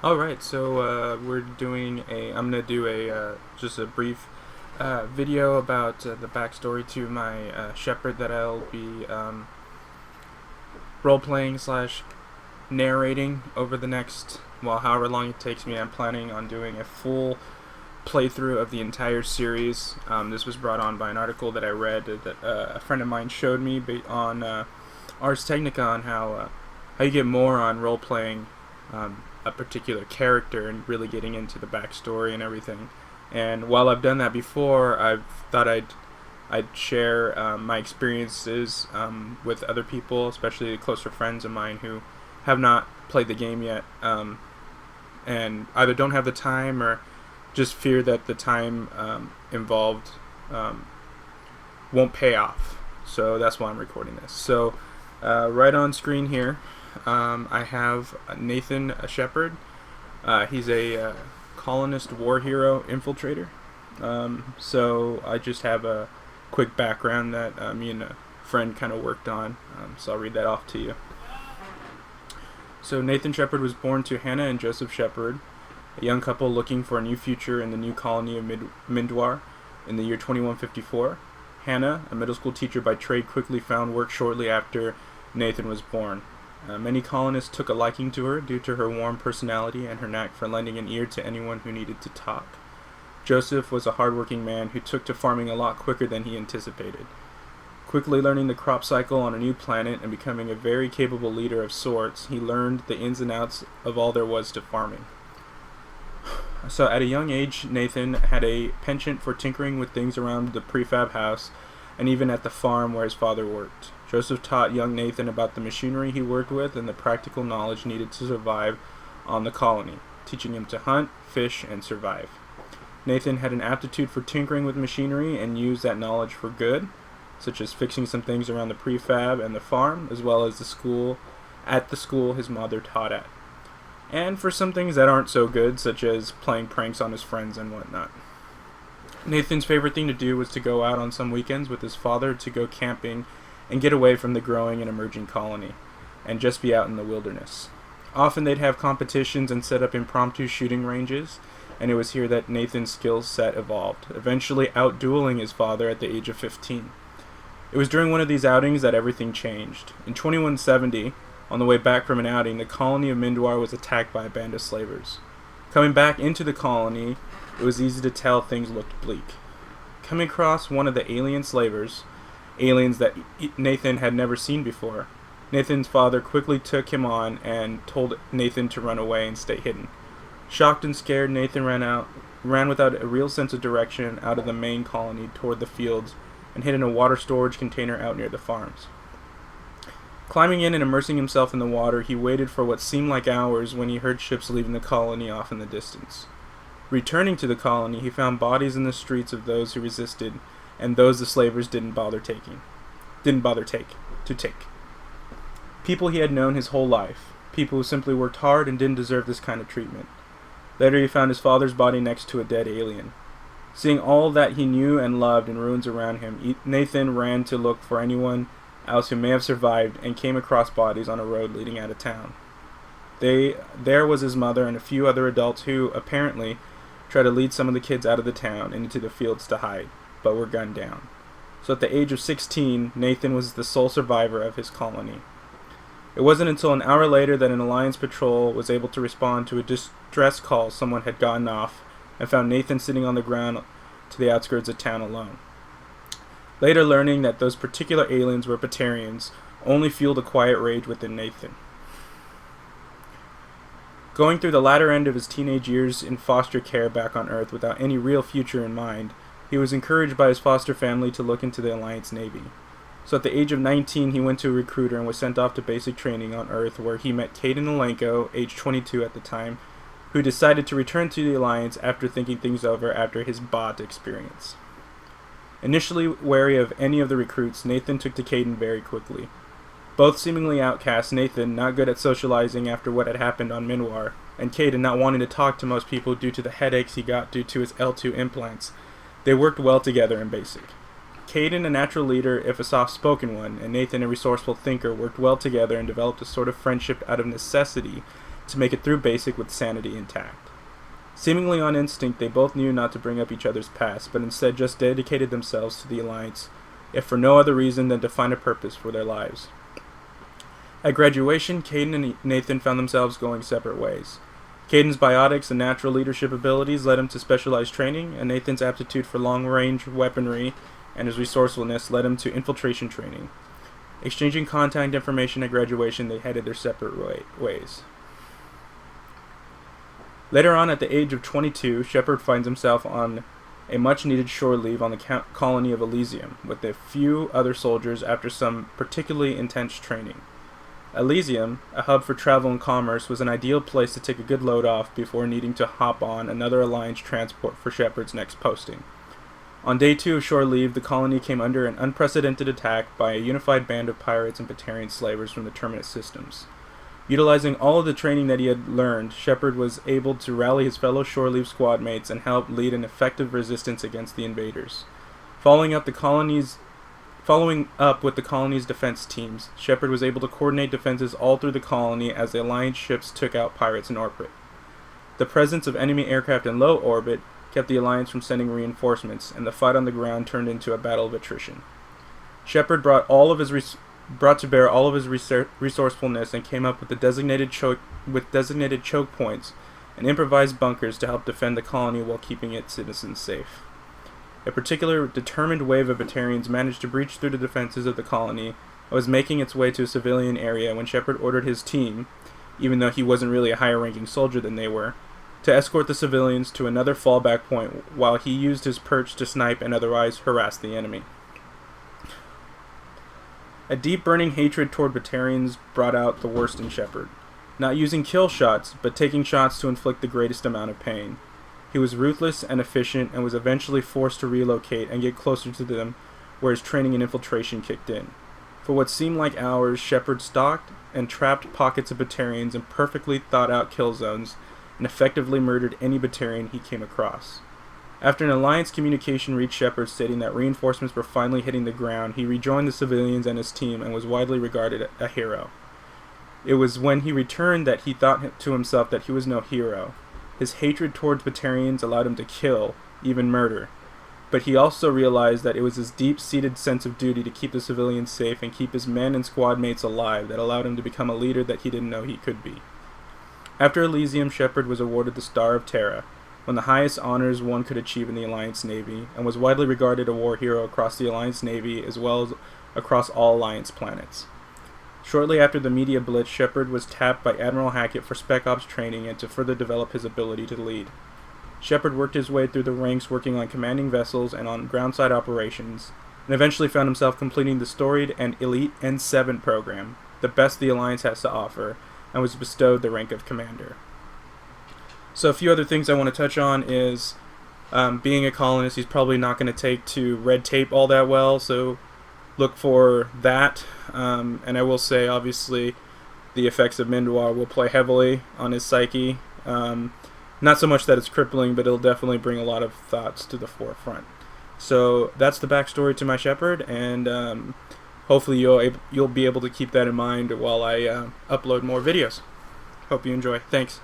All right, so I'm gonna do just a brief video about the backstory to my shepherd that I'll be role playing slash narrating over the next, well, however long it takes me. I'm planning on doing a full playthrough of the entire series. This was brought on by an article that I read that a friend of mine showed me on Ars Technica on how you get more on role playing a particular character and really getting into the backstory and everything. And while I've done that before, I've thought I'd share my experiences with other people, especially closer friends of mine who have not played the game yet, and either don't have the time or just fear that the time involved won't pay off. So that's why I'm recording this. So right on screen here, I have Nathan Shepard. He's a colonist war hero infiltrator. So I just have a quick background that me and a friend kind of worked on. So I'll read that off to you. So Nathan Shepard was born to Hannah and Joseph Shepard, a young couple looking for a new future in the new colony of Mindwar in the year 2154. Hannah, a middle school teacher by trade, quickly found work shortly after Nathan was born. Many colonists took a liking to her due to her warm personality and her knack for lending an ear to anyone who needed to talk. Joseph was a hardworking man who took to farming a lot quicker than he anticipated. Quickly learning the crop cycle on a new planet and becoming a very capable leader of sorts, he learned the ins and outs of all there was to farming. So at a young age, Nathan had a penchant for tinkering with things around the prefab house and even at the farm where his father worked. Joseph taught young Nathan about the machinery he worked with and the practical knowledge needed to survive on the colony, teaching him to hunt, fish, and survive. Nathan had an aptitude for tinkering with machinery and used that knowledge for good, such as fixing some things around the prefab and the farm, as well as the school his mother taught at. And for some things that aren't so good, such as playing pranks on his friends and whatnot. Nathan's favorite thing to do was to go out on some weekends with his father to go camping and get away from the growing and emerging colony, and just be out in the wilderness. Often they'd have competitions and set up impromptu shooting ranges, and it was here that Nathan's skill set evolved, eventually out-dueling his father at the age of 15. It was during one of these outings that everything changed. In 2170, on the way back from an outing, the colony of Mindwar was attacked by a band of slavers. Coming back into the colony, it was easy to tell things looked bleak. Coming across one of the alien slavers, aliens that Nathan had never seen before, Nathan's father quickly took him on and told Nathan to run away and stay hidden. Shocked and scared, Nathan ran without a real sense of direction out of the main colony toward the fields and hid in a water storage container out near the farms. Climbing in and immersing himself in the water, he waited for what seemed like hours when he heard ships leaving the colony off in the distance. Returning to the colony, he found bodies in the streets of those who resisted and those the slavers didn't bother to take. People he had known his whole life, people who simply worked hard and didn't deserve this kind of treatment. Later he found his father's body next to a dead alien. Seeing all that he knew and loved in ruins around him, Nathan ran to look for anyone else who may have survived and came across bodies on a road leading out of town. There was his mother and a few other adults who, apparently, tried to lead some of the kids out of the town and into the fields to hide, but were gunned down. So at the age of 16, Nathan was the sole survivor of his colony. It wasn't until an hour later that an Alliance patrol was able to respond to a distress call someone had gotten off and found Nathan sitting on the ground to the outskirts of town alone. Later learning that those particular aliens were Batarians only fueled a quiet rage within Nathan. Going through the latter end of his teenage years in foster care back on Earth without any real future in mind, he was encouraged by his foster family to look into the Alliance Navy. So at the age of 19, he went to a recruiter and was sent off to basic training on Earth, where he met Caden Alenko, age 22 at the time, who decided to return to the Alliance after thinking things over after his bot experience. Initially wary of any of the recruits, Nathan took to Caden very quickly. Both seemingly outcast, Nathan, not good at socializing after what had happened on Minwar, and Caden not wanting to talk to most people due to the headaches he got due to his L2 implants, they worked well together in basic. Caden, a natural leader, if a soft-spoken one, and Nathan, a resourceful thinker, worked well together and developed a sort of friendship out of necessity to make it through basic with sanity intact. Seemingly on instinct, they both knew not to bring up each other's past, but instead just dedicated themselves to the Alliance, if for no other reason than to find a purpose for their lives. At graduation, Caden and Nathan found themselves going separate ways. Caden's biotics and natural leadership abilities led him to specialized training, and Nathan's aptitude for long-range weaponry and his resourcefulness led him to infiltration training. Exchanging contact information at graduation, they headed their separate ways. Later on, at the age of 22, Shepard finds himself on a much-needed shore leave on the colony of Elysium with a few other soldiers after some particularly intense training. Elysium, a hub for travel and commerce, was an ideal place to take a good load off before needing to hop on another Alliance transport for Shepard's next posting. On day 2 of shore leave, the colony came under an unprecedented attack by a unified band of pirates and Batarian slavers from the Terminus systems. Utilizing all of the training that he had learned, Shepard was able to rally his fellow shore leave squad mates and help lead an effective resistance against the invaders. Following up with the colony's defense teams, Shepard was able to coordinate defenses all through the colony as the Alliance ships took out pirates in orbit. The presence of enemy aircraft in low orbit kept the Alliance from sending reinforcements, and the fight on the ground turned into a battle of attrition. Shepard brought to bear all of his resourcefulness and came up with designated choke points and improvised bunkers to help defend the colony while keeping its citizens safe. A particular determined wave of Batarians managed to breach through the defenses of the colony and was making its way to a civilian area when Shepard ordered his team, even though he wasn't really a higher-ranking soldier than they were, to escort the civilians to another fallback point while he used his perch to snipe and otherwise harass the enemy. A deep burning hatred toward Batarians brought out the worst in Shepard, not using kill shots, but taking shots to inflict the greatest amount of pain. He was ruthless and efficient and was eventually forced to relocate and get closer to them where his training and infiltration kicked in. For what seemed like hours, Shepard stalked and trapped pockets of Batarians in perfectly thought-out kill zones and effectively murdered any Batarian he came across. After an Alliance communication reached Shepard stating that reinforcements were finally hitting the ground, he rejoined the civilians and his team and was widely regarded a hero. It was when he returned that he thought to himself that he was no hero. His hatred towards Batarians allowed him to kill, even murder. But he also realized that it was his deep-seated sense of duty to keep the civilians safe and keep his men and squad mates alive that allowed him to become a leader that he didn't know he could be. After Elysium, Shepard was awarded the Star of Terra, one of the highest honors one could achieve in the Alliance Navy, and was widely regarded a war hero across the Alliance Navy as well as across all Alliance planets. Shortly after the media blitz, Shepard was tapped by Admiral Hackett for Spec Ops training and to further develop his ability to lead. Shepard worked his way through the ranks working on commanding vessels and on groundside operations, and eventually found himself completing the storied and elite N7 program, the best the Alliance has to offer, and was bestowed the rank of Commander. So a few other things I want to touch on is being a colonist, he's probably not going to take to red tape all that well, so look for that. And I will say, obviously, the effects of Mindoir will play heavily on his psyche. Not so much that it's crippling, but it'll definitely bring a lot of thoughts to the forefront. So that's the backstory to my Shepard, and hopefully you'll be able to keep that in mind while I upload more videos. Hope you enjoy. Thanks.